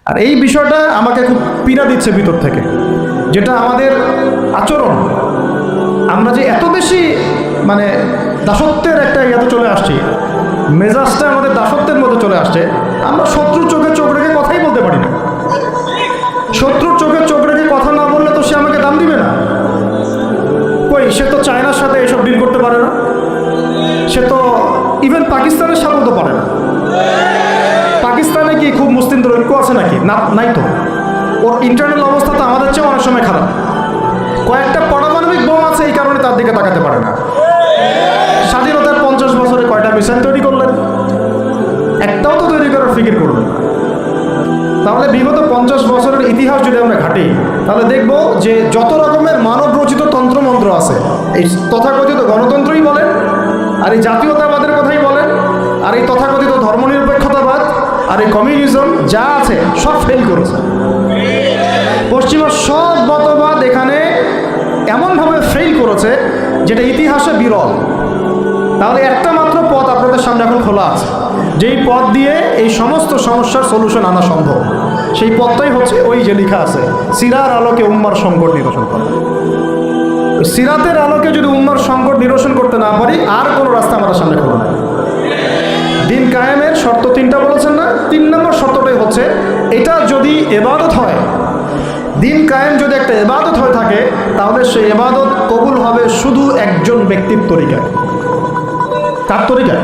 আর এই বিষয়টা আমাকে খুব পীড়া দিচ্ছে ভিতর থেকে, যেটা আমাদের আচরণ, আমরা যে এত বেশি মানে দাসত্বের একটা ইয়াতে চলে আসছি, মেজাজটা আমাদের দাসত্বের মধ্যে চলে আসছে। আমরা শত্রুর চোখে চোখ রেখে কথাই বলতে পারি না। শত্রুর চোখে চোখ রেখে কথা না বললে তো সে আমাকে দাম দিবে না। কই, সে তো চায়নার সাথে এসব ডিল করতে পারে না, সে তো ইভেন পাকিস্তানের সাথেও তো পারে না। পাকিস্তানে কি খুব মুসলিমদের ঐক্য আছে নাকি? না, নাই তো। ওর ইন্টারনাল অবস্থা তো আমাদের চেয়ে অনেক সময় খারাপ। কয়েকটা পারমাণবিক বোম আছে, এই কারণে তার দিকে তাকাতে পারে না। স্বাধীনতার 50 বছরে কয়টা মিসাইল তৈরি করলেন? একটাও তো তৈরি করার ফিকির করলেন। তাহলে বিগত 50 বছরের ইতিহাস যদি আমরা ঘাঁটি, তাহলে দেখব যে যত রকমের মানব রচিত তন্ত্রমন্ত্র আছে, এই তথাকথিত গণতন্ত্রই বলেন, আর এই জাতীয়তাবাদের কথাই বলেন, আর এই তথাকথিত ধর্মনিরপেক্ষতাবাদ, আর এই কমিউনিজম যা আছে সব ফেল করেছে। পশ্চিমা সব মতবাদ এখানে এমনভাবে ফেল করেছে যেটা ইতিহাসে বিরল। তাহলে একটা মাত্র পথ আপনাদের সামনে এখন খোলা আছে, যেই পথ দিয়ে এই সমস্ত সমস্যার সলিউশন আনা সম্ভব। সেই পথটাই হচ্ছে ওই যে লেখা আছে, সিরার আলোকে উম্মার সংকট নিরসন করা। সিরাতের আলোকে যদি উম্মার সংকট নিরসন করতে না পারি, আর কোনো রাস্তা আমাদের সামনে খোলা নাই। দিন কায়েমের শর্ত 3টা বলেছেন না? 3 নম্বর শর্তটাই হচ্ছে এটা যদি ইবাদত হয়, দিন কায়েম যদি একটা ইবাদত হয়ে থাকে, তাহলে সেই ইবাদত কবুল হবে শুধু একজন ব্যক্তির তরিকায়। কার তরিকায়?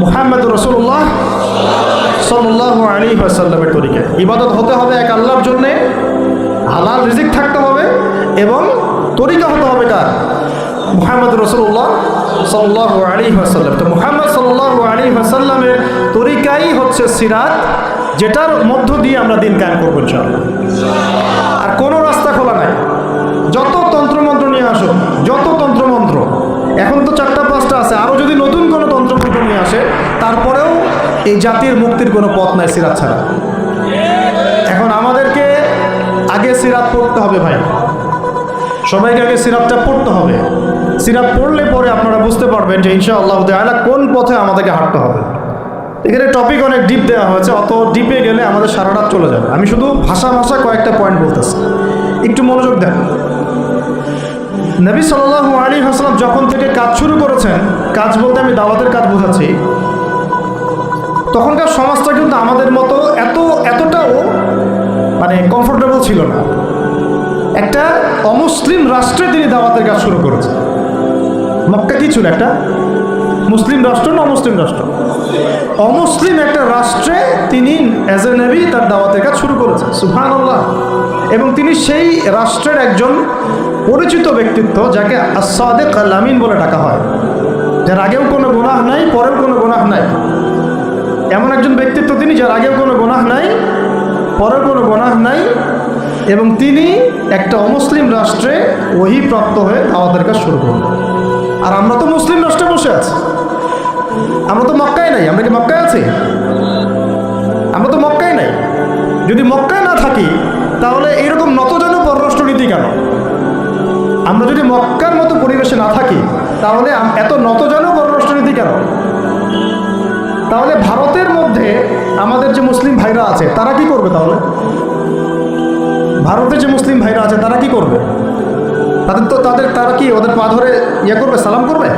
মুহাম্মদ রাসূলুল্লাহ সাল্লাল্লাহু আলাইহি ওয়াসাল্লামের তরিকায়। ইবাদত হতে হবে এক আল্লাহর জন্যে, হালাল রিজিক থাকতে হবে, এবং তরিকা হতে হবে কার? মুহাম্মদ রাসূলুল্লাহ সাল্লাল্লাহু আলাইহি ওয়াসাল্লাম। তো মুহাম্মদ সাল্লাল্লাহু আলাইহি ওয়াসাল্লামের তরিকাই হচ্ছে সিরাত, যেটার মধ্য দিয়ে আমরা দিন কায়েম করবো ইনশাআল্লাহ। আর কোনো রাস্তা খোলা নাই। যত তন্ত্রমন্ত্র নিয়ে আসো, যত তন্ত্রমন্ত্র, এখন তো 4টা-5টা আছে, আরও যদি নতুন কোনো তন্ত্রমন্ত্র নিয়ে আসে, তারপরেও এই জাতির মুক্তির কোনো পথ নাই সিরাত ছাড়া। এখন আমাদেরকে আগে সিরাত পড়তে হবে ভাই, সবাইকে আগে সিরাতটা পড়তে হবে। সিরাত পড়লে পরে আপনারা বুঝতে পারবেন যে ইনশাআল্লাহ তাআলা কোন পথে আমাদেরকে হাঁটতে হবে। এখানে টপিক অনেক ডিপ দেওয়া হয়েছে, অত ডিপে গেলে আমাদের সারা রাত চলে যাবে। আমি শুধু ভাষা কয়েকটা পয়েন্ট বলতেছি, একটু মনোযোগ দেন। নবী সাল্লাল্লাহু আলাইহি ওয়াসাল্লাম যখন থেকে কাজ শুরু করেছেন, কাজ বলতে আমি দাওয়াতের কাজ বোঝাচ্ছি, তখনকার সমাজটা কিন্তু আমাদের মতো এতটাও মানে কমফোর্টেবল ছিল না। একটা অমুসলিম রাষ্ট্রে তিনি দাওয়াতের কাজ শুরু করেছেন। মক্কা কি ছিল? একটা মুসলিম রাষ্ট্র না অমুসলিম রাষ্ট্র? অমুসলিম একটা রাষ্ট্রে তিনি অ্যাজ এ নবী তার দাওয়াতের কাজ শুরু করেছেন। সুবহানাল্লাহ। এবং তিনি সেই রাষ্ট্রের একজন পরিচিত ব্যক্তিত্ব, যাকে আস-সাদিক আল-আমিন বলে ডাকা হয়, যার আগেও কোনো গুনাহ নাই, পরেও কোনো গুনাহ নাই। এমন একজন ব্যক্তিত্ব তিনি, যার আগেও কোনো গুনাহ নাই, পরেও কোনো গুনাহ নাই, এবং তিনি একটা অমুসলিম রাষ্ট্রে ওহীপ্রাপ্ত হয়ে দাওয়াতের কাজ শুরু করলেন। আর আমরা তো মুসলিম রাষ্ট্রে বসে আছি, আমরা তো মক্কায় নাই। আমরা কি মক্কায় আছি? আমরা তো মক্কায় নাই। যদি মক্কায় না থাকি, তাহলে এরকম নতজানু পররাষ্ট্রনীতি কেন? আমরা যদি মক্কার মতো পরিবেশে না থাকি, তাহলে এত নতজানু পররাষ্ট্রনীতি কেন? তাহলে ভারতের মধ্যে আমাদের যে মুসলিম ভাইরা আছে, তারা কি করবে? তাহলে ভারতের যে মুসলিম ভাইরা আছে, তারা কি করবে? তারা কি ওদের পা ধরে ইয়ে করবে, সালাম করবে?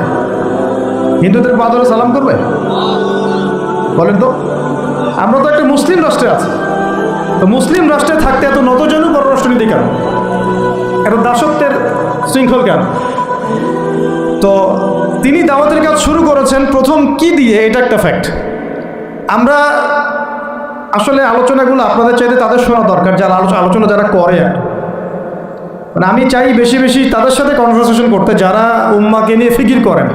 হিন্দুদের পা ধরে সালাম করবে? বলেন তো। আমরা তো একটা মুসলিম রাষ্ট্রে আছি, তো মুসলিম রাষ্ট্রে থাকতে এত নতজানু পররাষ্ট্রনীতি কেন? এত দাসত্বের শৃঙ্খল কেন? তো তিনি দাওয়াতের কাজ শুরু করেছেন প্রথম কি দিয়ে, এটা একটা ফ্যাক্ট। আমরা আসলে আলোচনাগুলো আপনাদের চাইতে তাদের শোনা দরকার, যারা আলোচনা যারা করে। মানে আমি চাই বেশি বেশি তাদের সাথে কনভারসেশন করতে, যারা উম্মাকে নিয়ে ফিকির করেন,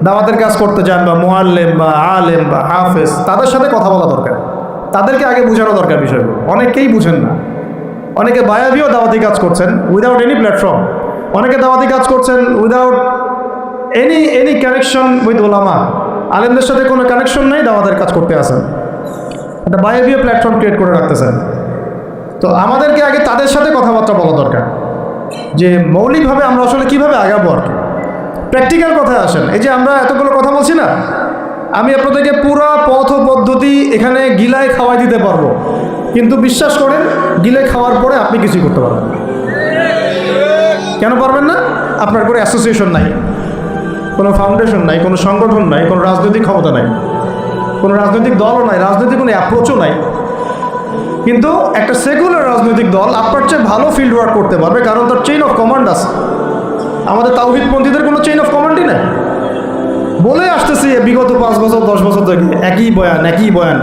দাওয়াতের কাজ করতে চান, বা মুআল্লিম বা আলেম বা হাফেজ, তাদের সাথে কথা বলা দরকার। তাদেরকে আগে বোঝানো দরকার বিষয়গুলো। অনেকেই বুঝেন না। অনেকে বায়াবিও দাওয়াতি কাজ করছেন উইদাউট এনি প্ল্যাটফর্ম। অনেকে দাওয়াতি কাজ করছেন উইদাউট এনি কানেকশন উইথ ওলামা। আলেমদের সাথে কোনো কানেকশন নেই, দাওয়াতের কাজ করতে আসেন, একটা বায়াবিও প্ল্যাটফর্ম ক্রিয়েট করে রাখতেছেন। তো আমাদেরকে আগে তাদের সাথে কথাবার্তা বলা দরকার, যে মৌলিকভাবে আমরা আসলে কীভাবে আগাবো। আর কি প্র্যাকটিক্যাল কথায় আসেন। এই যে আমরা এতগুলো কথা বলছি না, আমি আপনাদেরকে পুরো পথ পদ্ধতি এখানে গিলায় খাওয়াই দিতে পারবো, কিন্তু বিশ্বাস করেন গিলে খাওয়ার পরে আপনি কিছুই করতে পারবেন না। কেন পারবেন না? আপনার কোনো অ্যাসোসিয়েশন নাই, কোনো ফাউন্ডেশন নাই, কোনো সংগঠন নাই, কোনো রাজনৈতিক ক্ষমতা নাই, কোনো রাজনৈতিক দলও নাই, রাজনৈতিক কোনো অ্যাপ্রোচও নাই। কিন্তু একটা সেকুলার রাজনৈতিক দল আপনার চেয়ে ভালো ফিল্ড ওয়ার্ক করতে পারবে, কারণ তার চেইন অফ কমান্ড আছে। আমাদের তাওহীদপন্থীদের কোনো চেইন অফ কমান্ডই নেই। বলে আসতেছি বিগত 5 বছর 10 বছর থেকে একই বয়ান,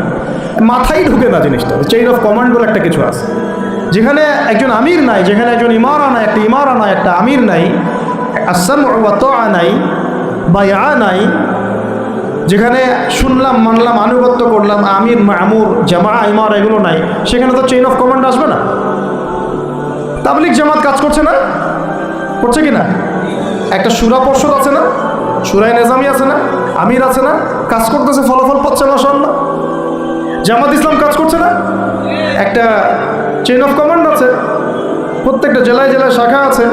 মাথায় ঢুকে না জিনিসটা। চেইন অফ কমান্ড বলে একটা কিছু আছে, যেখানে একজন আমির নাই, যেখানে একজন ইমারা নাই, একটা আমির নাই, আস-সামউ ওয়া তাআ নাই, বায়আ নাই, যেখানে শুনলাম মানলাম আনুগত্য করলাম, আমির মামুর জামা ইমারা এগুলো নাই, সেখানে তো চেইন অফ কমান্ড আসবে না। তাবলিগ জামাত কাজ করছে না? করছে কি না? একটা শুরা পর্ষদ আছে না, শুরায়ে নিজামি আছে না, আমির আছে না, কাজ করতেছে, ফলাফল পাচ্ছে মাশাআল্লাহ। জামাত ইসলাম কাজ করছে না? একটা চেইন অফ কমান্ড আছে, প্রত্যেকটা জেলায় জেলায় শাখা আছে,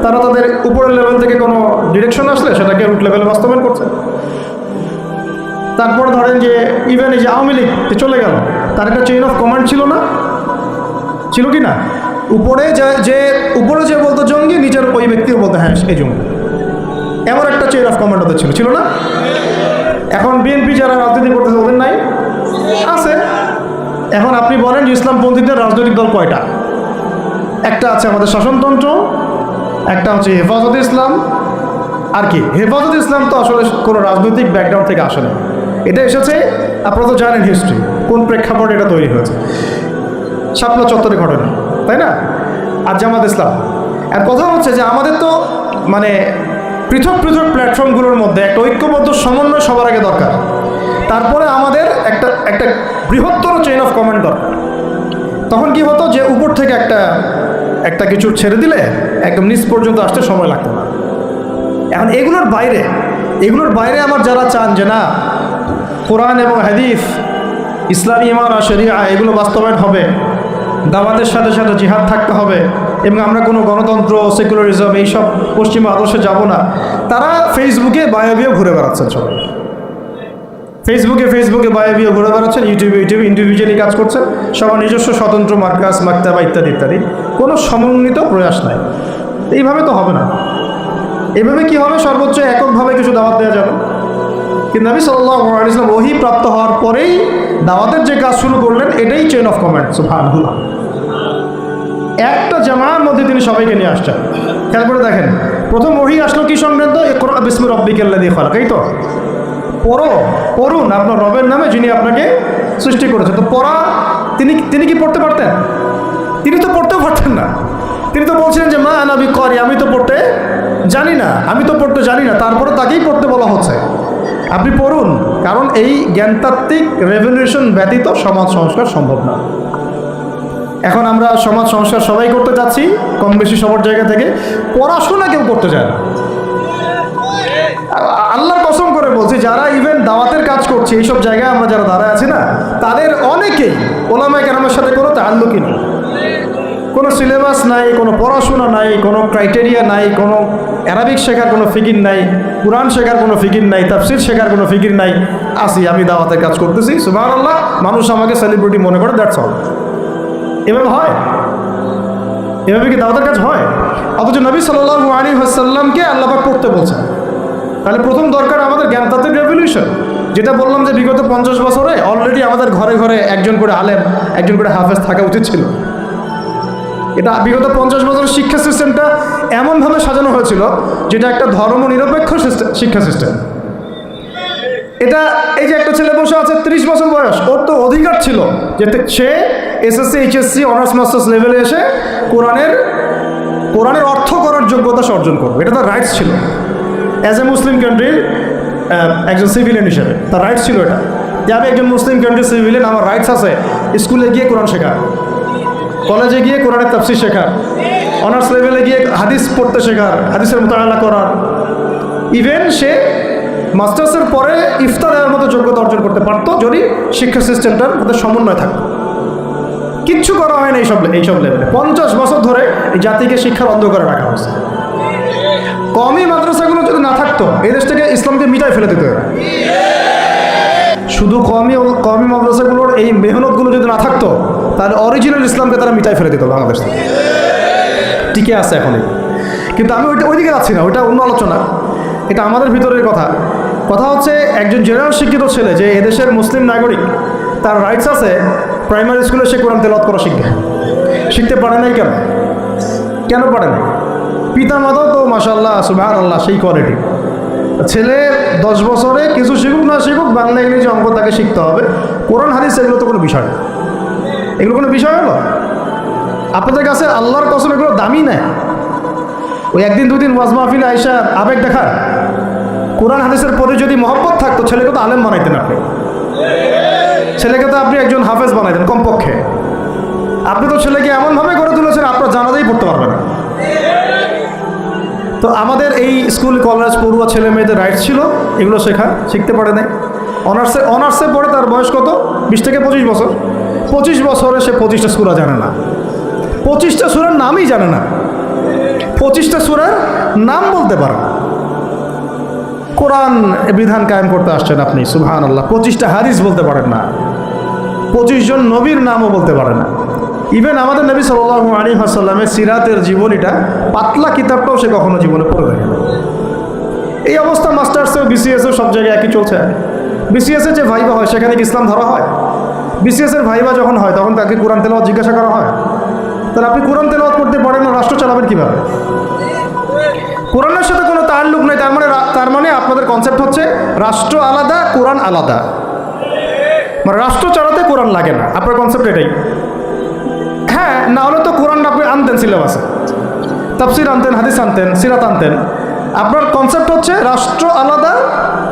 তারা তাদের উপরের লেভেল থেকে কোনো ডিরেকশন আসলে সেটাকে রুট লেভেলে বাস্তবায়ন করছে। তারপর ধরেন যে ইভেন এই যে আওয়ামী লীগ চলে গেল, তার একটা চেইন অফ কমান্ড ছিল না? ছিল কি না? উপরে যে বলতো জঙ্গি, নিচের ওই ব্যক্তিও বলতো হ্যাঁ এই জঙ্গি, এমন একটা চেইন অফ কমান্ড ওদের ছিল না? এখন বিএনপি যারা রাজনীতি করতেছে ওদের নাই? আছে। এখন আপনি বলেন যে ইসলামপন্থীদের রাজনৈতিক দল কয়টা? একটা আছে আমাদের শাসনতন্ত্র, একটা হচ্ছে হেফাজতে ইসলাম, আর কি হেফাজতে ইসলাম তো আসলে কোনো রাজনৈতিক ব্যাকগ্রাউন্ড থেকে আসে না, এটা এসেছে, আপনারা তো জানেন হিস্ট্রি, কোন প্রেক্ষাপটে এটা তৈরি হয়েছে, শাপলা চত্বরে ঘটনা, তাই না? আর জামাত ইসলাম। আর কথা হচ্ছে যে আমাদের তো মানে পৃথক পৃথক প্ল্যাটফর্মগুলোর মধ্যে একটা ঐক্যবদ্ধ সমন্বয় সবার আগে দরকার, তারপরে আমাদের একটা বৃহত্তর চেইন অফ কমান্ড দরকার। তখন কি হতো যে উপর থেকে একটা কিছু ছেড়ে দিলে একদম নিচ পর্যন্ত আসতে সময় লাগতো না। এখন এগুলোর বাইরে আমার যারা চান যে না কোরআন এবং হাদিস, ইসলামী ইমারা শরিয়া এগুলো বাস্তবায়ন হবে, দাওয়াতের সাথে সাথে জিহাদ থাকতে হবে, এবং আমরা কোনো গণতন্ত্র সেকুলারিজম এইসব পশ্চিমা আদর্শে যাব না, তারা ফেসবুকে বায়োবিও ঘুরে বেড়াচ্ছেন। সবাই ফেসবুকে বায়োবিও ঘুরে বেড়াচ্ছেন, ইউটিউবে ইন্ডিভিজুয়ালি কাজ করছেন, সবার নিজস্ব স্বতন্ত্র মার্কাস মাকতাবা ইত্যাদি, কোনো সমন্বিত প্রয়াস নাই। এইভাবে তো হবে না। এভাবে কি হবে? সর্বোচ্চ এককভাবে কিছু দাওয়াত দেওয়া যাবে, কিন্তু নবী সাল্লাল্লাহু আলাইহি ওয়াসাল্লাম ওহী প্রাপ্ত হওয়ার পরেই দাওয়াতের যে কাজ শুরু করলেন, এটাই চেইন অফ কমান্ড। সুবহানাল্লাহ। একটা জামার মধ্যে তিনি সবাইকে নিয়ে আসছেন। খেয়াল করে দেখেন, প্রথম ওহী আসলো কি সংক্রান্ত? ইকরা বিসমি রাব্বিকাল্লাযী খালাক। এই তো পড়ুন আপনার রবের নামে যিনি আপনাকে সৃষ্টি করেছে। তো পড়া তিনি কি পড়তে পারতেন? তিনি তো পড়তেও পারতেন না। তিনি তো বলছিলেন যে মা আনা বিকারি, আমি তো পড়তে জানি না, তারপরে তাকেই পড়তে বলা হচ্ছে। আপনি পড়ুন, কারণ এই জ্ঞানতাত্ত্বিক রেভলিউশন ব্যতীত সমাজ সংস্কার সম্ভব না। এখন আমরা সমাজ সংস্কার সবাই করতে যাচ্ছি, কম বেশি সবার জায়গা থেকে, পড়াশোনা কেউ করতে চায় না। আল্লাহর কসম করে বলছি, যারা ইভেন দাওয়াতের কাজ করছে এইসব জায়গায় আমরা যারা দাঁড়ায় আছি না, তাদের অনেকেই ওলামায়ে কেরামের সাথে কোনো তাআল্লুকই নেই, কোনো সিলেবাস নাই, কোনো পড়াশোনা নাই, কোনো ক্রাইটেরিয়া নাই, কোনো অ্যারাবিক শেখার কোনো ফিকির নাই, কুরআন শেখার কোনো ফিকির নাই, তাফসির শেখার কোনো ফিকির নাই। আমি দাওয়াতের কাজ করতেছি, সুবহানাল্লাহ, মানুষ আমাকে সেলিব্রিটি মনে করে, দ্যাটস অল। এভাবে হয়? এভাবে কি দাওয়াতের কাজ হয়? অথচ নবী সাল্লাল্লাহু আলাইহি ওয়াসাল্লামকে আল্লাহ পাক পড়তে বলছেন। তাহলে প্রথম দরকার আমাদের জ্ঞানতাত্ত্বিক রেভলিউশন, যেটা বললাম যে বিগত 50 বছরে অলরেডি আমাদের ঘরে ঘরে একজন করে আলেম, একজন করে হাফেজ থাকা উচিত ছিল। এটা বিগত 50 বছরের শিক্ষা সিস্টেমটা এমনভাবে সাজানো হয়েছিল যেটা একটা ধর্ম নিরপেক্ষ শিক্ষা সিস্টেম। এটা এই যে একটা ছেলে বসে আছে 30 বছর বয়স, ওর তো অধিকার ছিল যে সে এসএসসি এইচএসসি অনার্স মাস্টার্স লেভেলে এসে কোরআনের অর্থ করার যোগ্যতা অর্জন করবে। এটা তার রাইটস ছিল অ্যাজ এ মুসলিম কান্ট্রির একজন সিভিলিয়ান হিসেবে। তার রাইটস ছিল এটা, যে আমি একজন মুসলিম কান্ট্রির সিভিলিয়ান, আমার রাইটস আছে স্কুলে গিয়ে কোরআন শেখা, কলেজে গিয়ে কোরআনের তাফসীর শেখার, অনার্স লেভেলে গিয়ে হাদিস পড়তে শেখার, হাদিসের মুতাআলা করার। ইভেন সে মাস্টার্সের পরে ইফতা দেওয়ার মতো যোগ্যতা অর্জন করতে পারতো যদি শিক্ষা সিস্টেমটার মধ্যে সমন্বয় থাকতো। কিচ্ছু করা হয় না এইসব লেভেলে। 50 বছর ধরে এই জাতিকে শিক্ষার অন্ধকারে রাখা হয়েছে। কমই মাদ্রাসাগুলো যদি না থাকতো, এই দেশ থেকে ইসলামকে মিটাই ফেলে দিতে হবে। শুধু কওমি মাদ্রাসাগুলোর এই মেহনতগুলো যদি না থাকতো তাহলে অরিজিনাল ইসলামকে তারা মিটাই ফেলে দিত বাংলাদেশ থেকে। টিকে আছে এখনই, কিন্তু আমি ওইদিকে যাচ্ছি না, ওইটা অন্য আলোচনা, এটা আমাদের ভিতরের কথা। কথা হচ্ছে একজন জেনারেল শিক্ষিত ছেলে যে এদেশের মুসলিম নাগরিক, তার রাইটস আছে প্রাইমারি স্কুলে সে কোরআন তেলাওয়াত করা শিখতে পারে নাই। কেন পারে না? পিতা মাতাও তো মাশাআল্লাহ সুবহানাল্লাহ সেই কোয়ালিটি। ছেলে 10 বছরে কিছু শিখুক না শিখুক, বাংলা ইংরেজি অঙ্ক তাকে শিখতে হবে। কোরআন হাদিস এগুলো তো কোনো বিষয় না, এগুলো কোনো বিষয় হলো আপনাদের কাছে? আল্লাহর কসম এগুলো দামি নেয়। ওই একদিন দুদিন ওয়াজ মাহফিলে আইসা আবেগ দেখার, কোরআন হাদিসের পরে যদি মহব্বত থাকতো ছেলেকে তো আলেম বানাইতেন আপনি, ছেলেকে তো আপনি একজন হাফেজ বানাইতেন কমপক্ষে। আপনি তো ছেলেকে এমনভাবে গড়ে তুলেছেন আপনার জানাজাই পড়তে পারবে না। তো আমাদের এই স্কুল কলেজ পড়ুয়া ছেলে মেয়েদের রাইটস ছিল এগুলো শিখতে পারে নাই। অনার্সে পড়ে তার বয়স কত? 20 থেকে 25 বছর। 25 বছরে সে 25টা সূরা জানে না, 25টা সূরার নামই জানে না, 25টা সূরার নাম বলতে পারে। কোরআন বিধান কায়েম করতে আসছেন আপনি, সুবহানাল্লাহ, 25টা হাদিস বলতে পারেন না, 25 জন নবীর নামও বলতে পারে না। ইভেন আমাদের নবী সাল্লাল্লাহু আলাইহি ওয়াসাল্লামের সিরাতের জীবনীটা পাতলা কিতাবটাও সে কখনো জীবনে পড়ে দেখে না। এই অবস্থা মাস্টার্সেও বিসিএসেও সব জায়গায় একই চলছে। বিসিএসের যে ভাইবা হয় সেখানে কি ইসলাম ধরা হয়? বিসিএসের ভাইবা যখন হয় তখন তাকে কোরআন তেলাওয়াত জিজ্ঞাসা করা হয়? তাহলে আপনি কোরআন তেলাওয়াত করতে পারেন না, রাষ্ট্র চালাবেন কীভাবে? কোরআনের সাথে কোনো তাল্লুক নেই, তার মানে আপনাদের কনসেপ্ট হচ্ছে রাষ্ট্র আলাদা কোরআন আলাদা, মানে রাষ্ট্র চালাতে কোরআন লাগে না, আপনার কনসেপ্ট এটাই। হ্যাঁ, না হলে তো কোরআন আপনি আনতেন সিলেবাসে, তাফসির আনতেন, হাদিস আনতেন, সিরাত আনতেন। আপনার কনসেপ্ট হচ্ছে রাষ্ট্র আলাদা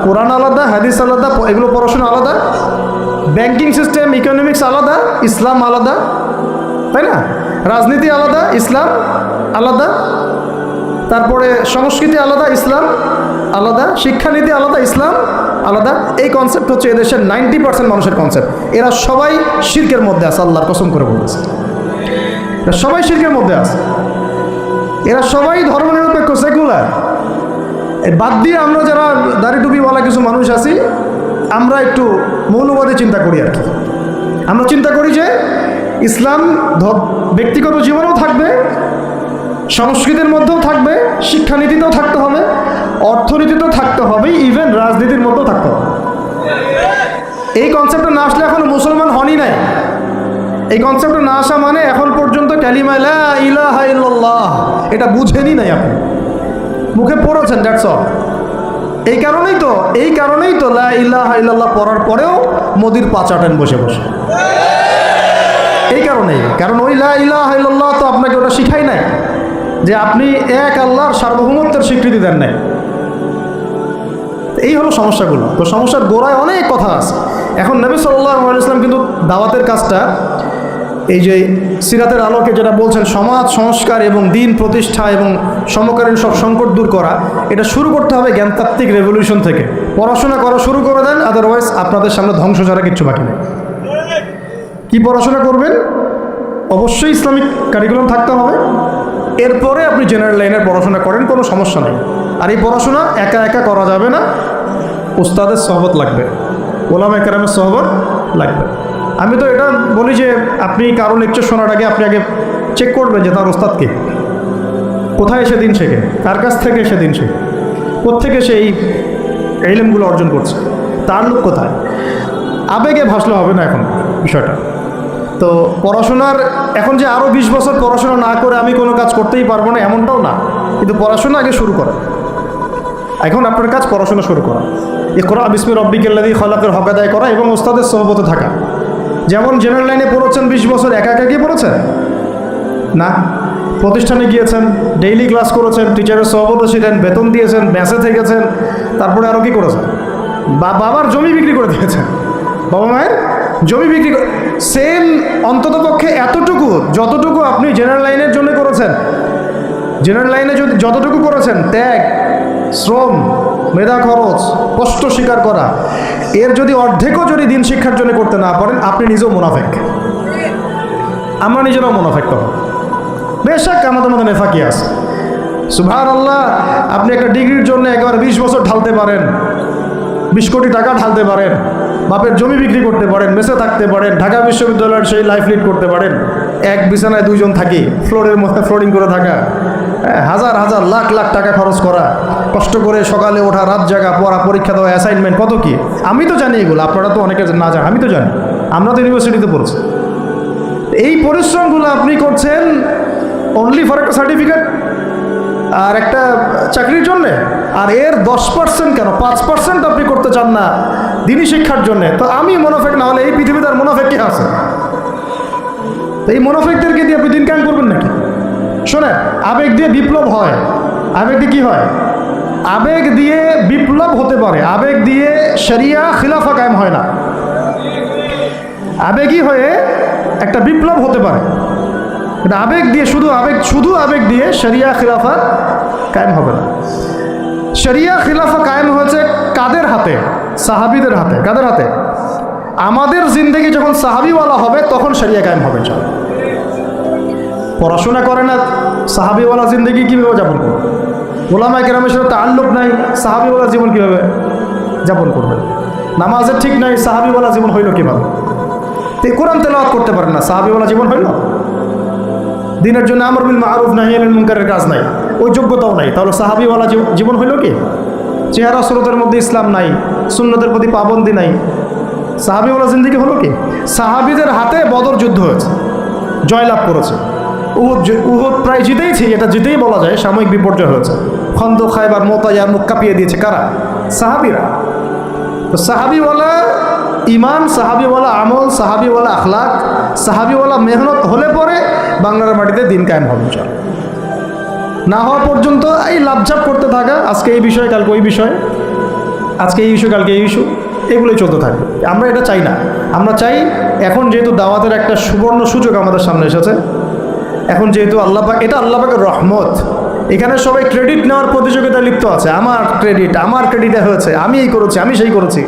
কোরআন আলাদা হাদিস আলাদা, এগুলো পড়াশোনা আলাদা, ব্যাংকিং সিস্টেম ইকোনমিক্স আলাদা ইসলাম আলাদা, তাই না? রাজনীতি আলাদা ইসলাম আলাদা, তারপরে সংস্কৃতি আলাদা ইসলাম আলাদা, শিক্ষানীতি আলাদা ইসলাম আলাদা। এই কনসেপ্ট হচ্ছে এদেশের 90% মানুষের কনসেপ্ট। এরা সবাই শিরকের মধ্যে আছে, আল্লাহর কসম করে বলতেছে, এরা সবাই শিরকের মধ্যে আছে। এরা সবাই ধর্মনিরপেক্ষ সেকুলার। বাদ দিয়ে আমরা যারা দাড়ি টুপিওয়ালা কিছু মানুষ আছি, আমরা একটু মৌলবাদী চিন্তা করি আর কি। আমরা চিন্তা করি যে ইসলাম ব্যক্তিগত জীবনেও থাকবে, সংস্কৃতির মধ্যেও থাকবে, শিক্ষানীতিতেও থাকতে হবে, অর্থনীতিতেও থাকতে হবে, ইভেন রাজনীতির মধ্যেও থাকতে হবে। এই কনসেপ্টে না আসলে এখনো মুসলমান হনই নাই। এই কনসেপ্টে না আসা মানে এখন পর্যন্ত কালিমা লা ইলাহা ইল্লাল্লাহ এটা বুঝেনি নাই, আপনি মুখে পড়েছেন, দ্যাটস অল। এই কারণেই তো লা ইলাহা ইল্লাল্লাহ পড়ার পরেও মোদির পা চাটেন বসে বসে। এই কারণেই, কারণ ওই লা ইলাহা ইল্লাল্লাহ তো আপনাকে ওটা শিখাই নাই যে আপনি এক আল্লাহর সার্বভৌমত্বের স্বীকৃতি দেন নাই। এই হলো সমস্যাগুলো। তো সমস্যার গোড়ায় অনেক কথা আছে। এখন নবী সাল্লাল্লাহু আলাইহি ওয়াসাল্লাম কিন্তু দাওয়াতের কাজটা, এই যে সিরাতের আলোকে যেটা বলছেন সমাজ সংস্কার এবং দিন প্রতিষ্ঠা এবং সমকালীন সব সংকট দূর করা, এটা শুরু করতে হবে জ্ঞানতাত্ত্বিক রেভলিউশন থেকে। পড়াশোনা করা শুরু করে দেন, আদারওয়াইজ আপনাদের সামনে ধ্বংস ছাড়া কিচ্ছু বাকি নেই। কি পড়াশোনা করবেন? অবশ্যই ইসলামিক কারিকুলাম থাকতে হবে। এরপরে আপনি জেনারেল লাইনের পড়াশোনা করেন, কোনো সমস্যা নেই। আর এই পড়াশোনা একা একা করা যাবে না, উস্তাদের সহবত লাগবে, ওলামা কেরামের সহবত লাগবে। আমি তো এটা বলি যে আপনি কারো লেকচার শোনার আগে আপনি আগে চেক করবেন যে তার ওস্তাদ কে, কোথায় এসে দিন শেখে, কার কাছ থেকে এসে দিন শেখে, কোত্থেকে সে এই ইলমগুলো অর্জন করছে, তার লোক কোথায়। আবেগে ভাসলে হবে না এখন বিষয়টা। তো পড়াশোনার এখন যে আরও 20 বছর পড়াশোনা না করে আমি কোনো কাজ করতেই পারবো না এমনটাও না, কিন্তু পড়াশোনা আগে শুরু করা। এখন আপনার কাজ পড়াশোনা শুরু করা, ইকরা বিসমি রব্বিকাল্লাযী খলাকের হক আদায় করা এবং ওস্তাদের সহবতে থাকা। যেমন জেনারেল লাইনে পড়েছেন 20 বছর, একা একা কি পড়েছেন না, প্রতিষ্ঠানে গিয়েছেন, ডেইলি ক্লাস করেছেন, টিচারের সহবতে ছিলেন, বেতন দিয়েছেন, মেসে থেকেছেন, তারপরে আরও কি করেছেন, বাবার জমি বিক্রি করে দিয়েছেন, বাবা মায়ের জমি বিক্রি করে, সেম অন্ততপক্ষে এতটুকু যতটুকু আপনি জেনারেল লাইনের জন্য করেছেন, জেনারেল লাইনে যদি যতটুকু করেছেন ত্যাগ, শ্রম, মেধা খরচ, কষ্ট স্বীকার করা, এর যদি অর্ধেকও যদি দিন শিক্ষার জন্য করতে না পারেন, আপনি নিজেও মুনাফেক, আমরা নিজেরাও মুনাফেক। তখন বেশক আমাদের মধ্যে নেফাকি আছে। সুবহানাল্লাহ, আপনি একটা ডিগ্রির জন্য একেবারে 20 বছর ঢালতে পারেন, 20 কোটি টাকা ঢালতে পারেন, বাপের জমি বিক্রি করতে পারেন, মেসে থাকতে পারেন, ঢাকা বিশ্ববিদ্যালয়ের সেই লাইফ লিড করতে পারেন, এক বিছানায় দুইজন থাকি, ফ্লোরের মধ্যে ফ্লোরিং করে থাকা, হাজার হাজার লাখ লাখ টাকা খরচ করা, কষ্ট করে সকালে ওঠা, রাত জাগা, পড়া, পরীক্ষা দেওয়া, অ্যাসাইনমেন্ট, কত কি। আমি তো জানি এগুলো, আপনারা তো অনেকে না জানেন, আমি তো জানি, আমরা তো ইউনিভার্সিটিতে পড়ছি। এই পরিশ্রমগুলো আপনি করছেন অনলি ফর একটা সার্টিফিকেট আর একটা চাকরির জন্যে, আর এর 10% কেন 5% আপনি করতে চান না দিনই শিক্ষার জন্যে। তো আমি মুনাফিক না হলে এই পৃথিবীতে আর মুনাফিক কে আছে? তো এই মুনাফিকদেরকে দিয়ে আপনি দিন কায়েম করবেন নাকি? শোনেন, আবেগ দিয়ে বিপ্লব হয়। আবেগ দিয়ে কি হয়? আবেগ দিয়ে বিপ্লব হতে পারে, আবেগ দিয়ে শরিয়া খিলাফা কায়েম হয় না। আবেগই হয়ে একটা বিপ্লব হতে পারে, এটা আবেগ দিয়ে শুধু আবেগ দিয়ে শরিয়া খিলাফা কায়েম হবে না। শরিয়া খিলাফা কায়েম হয়েছে কাদের হাতে? সাহাবীদের হাতে। কাদের হাতে? আমাদের জিন্দেগি যখন সাহাবিওয়ালা হবে তখন শরিয়া কায়েম হবে। পড়াশোনা করে না, সাহাবিওয়ালা জিন্দেগি কীভাবে যাপন করবে? ওলামায়ে কেরামের সাথে তাআল্লুক নাই, সাহাবিওয়ালা জীবন কীভাবে যাপন করবে? নামাজের ঠিক নাই, সাহাবিওয়ালা জীবন হইল কীভাবে? কোরআন তেলাওয়াত করতে পারেন না, সাহাবিওয়ালা জীবন হইল? দিনের জন্য আমর বিল মারুফ নাহি আনিল মুনকারের কাজ নাই, ওই যোগ্যতাও নাই, তাহলে সাহাবিওয়ালা জীবন হইল কি? চেহারা স্রোতের মধ্যে ইসলাম নাই, সুন্নতের প্রতি পাবন্দি নাই, সাহাবিওয়ালা জিন্দেগি হলো কি? সাহাবিদের হাতে বদর যুদ্ধ হয়েছে, জয়লাভ করেছে। উহুদ প্রায় জিতেইছে, এটা জিতেই বলা যায়, সাময়িক বিপর্যয় হয়েছে। খন্দক, খায়বার, মুতা, মুখ কাঁপিয়ে দিয়েছে কারা? সাহাবিরা। তো সাহাবিওয়ালা ইমান, সাহাবিওয়ালা আমল, সাহাবিওয়ালা আখলাক, সাহাবিওয়ালা মেহনত হলে পরে বাংলার মাটিতে দিন কায়েম হবে। না হওয়া পর্যন্ত এই লাভঝাপ করতে থাকা, আজকে এই বিষয় কালকে ওই বিষয়, আজকে এই ইস্যু কালকে এই ইস্যু, এগুলোই চলতে থাকবে। আমরা এটা চাই না। আমরা চাই এখন যেহেতু দাওয়াতের একটা সুবর্ণ সুযোগ আমাদের সামনে এসেছে, এখন যেহেতু আল্লাহ পাক, এটা আল্লাহ পাকের রহমত, এখানে সবাই ক্রেডিট নেওয়ার প্রতিযোগিতায় লিপ্ত আছে। আমার ক্রেডিটে হয়েছে, আমি এই করেছি, আমি সেই করেছি।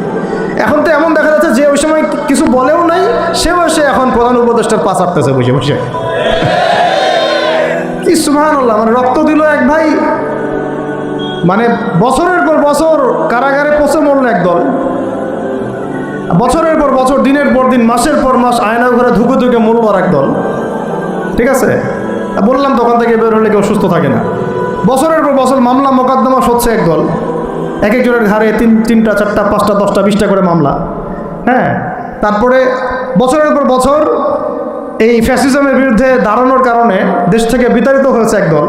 এখন তো এমন দেখা যাচ্ছে যে ওই সময় কিছু বলেও নাই, সে বসে এখন প্রধান উপদেষ্টার পাশ আটতেছে বসে বসে। কি সুবহানাল্লাহ! মানে রক্ত দিল এক ভাই, মানে বছরের পর বছর কারাগারে পচে মরল একদল, বছরের পর বছর, দিনের পর দিন, মাসের পর মাস আয়না ঘরে ধুকে ধুকে মরল আর একদল। ঠিক আছে, বললাম তখন থেকে বের হলে কেউ সুস্থ থাকে না। বছরের পর বছর মামলা মোকদ্দমা হচ্ছে একদল, এক একজনের ঘাড়ে 3টা 4টা 5টা 10টা 20টা করে মামলা। হ্যাঁ, তারপরে বছরের পর বছর এই ফ্যাসিজমের বিরুদ্ধে দাঁড়ানোর কারণে দেশ থেকে বিতাড়িত হয়েছে একদল,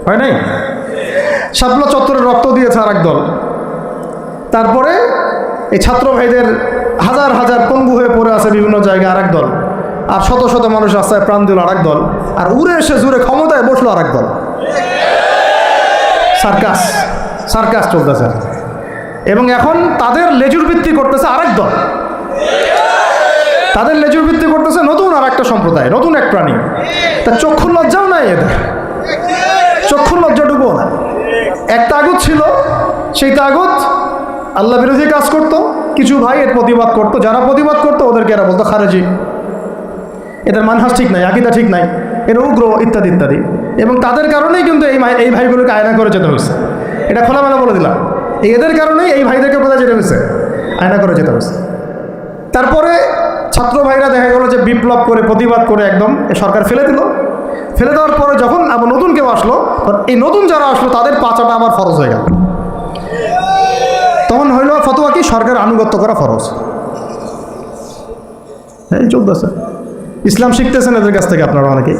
হয় নাই? শাপলা চত্বরে রক্ত দিয়েছে আর একদল। তারপরে এই ছাত্র ভাইদের হাজার হাজার পঙ্গু হয়ে পড়ে আছে বিভিন্ন জায়গায় আর একদল, আর শত শত মানুষ রাস্তায় প্রাণ দিল আর একদল, আর উড়ে এসে জুড়ে ক্ষমতায় বসলো আর একদল। সার্কাস চলতেছে, এবং এখন তাদের লেজুর ভিত্তি করতেছে আরেক দল, তাদের লেজুর ভিত্তি করতেছে নতুন আর একটা সম্প্রদায়, নতুন এক প্রাণী। তা চক্ষু লজ্জাও নাই এদের, চক্ষু লজ্জাটুকুও না। এক তাগুত ছিল, সেই তাগুত আল্লাহ বিরোধী কাজ করত, কিছু ভাই এর প্রতিবাদ করত, যারা প্রতিবাদ করতো ওদেরকে এরা বলতো খারেজি, এদের মানহাজ ঠিক নাই, আকীদা ঠিক নাই, এর উগ্র, ইত্যাদি ইত্যাদি। এবং তাদের কারণেই কিন্তু এই ভাইগুলোকে আয়না করে যেতে হয়েছে, এটা খোলামেলা বলে দিলাম। এদের কারণেই এই ভাইদেরকে কোথায় যেতে হয়েছে? আয়না করে যেতে হয়েছে। তারপরে ছাত্র ভাইরা দেখা গেল যে বিপ্লব করে, প্রতিবাদ করে একদম সরকার ফেলে দিল। ফেলে দেওয়ার পরে যখন আবার নতুন কেউ আসলো, এই নতুন যারা আসলো তাদের পাচাটা আবার ফরজ হয়ে গেল। তখন হইল ফতোয়া কি? সরকার আনুগত্য করা ফরজ। এই চলতেছে, ইসলাম শিখতেছেন এদের কাছ থেকে আপনারা অনেকেই।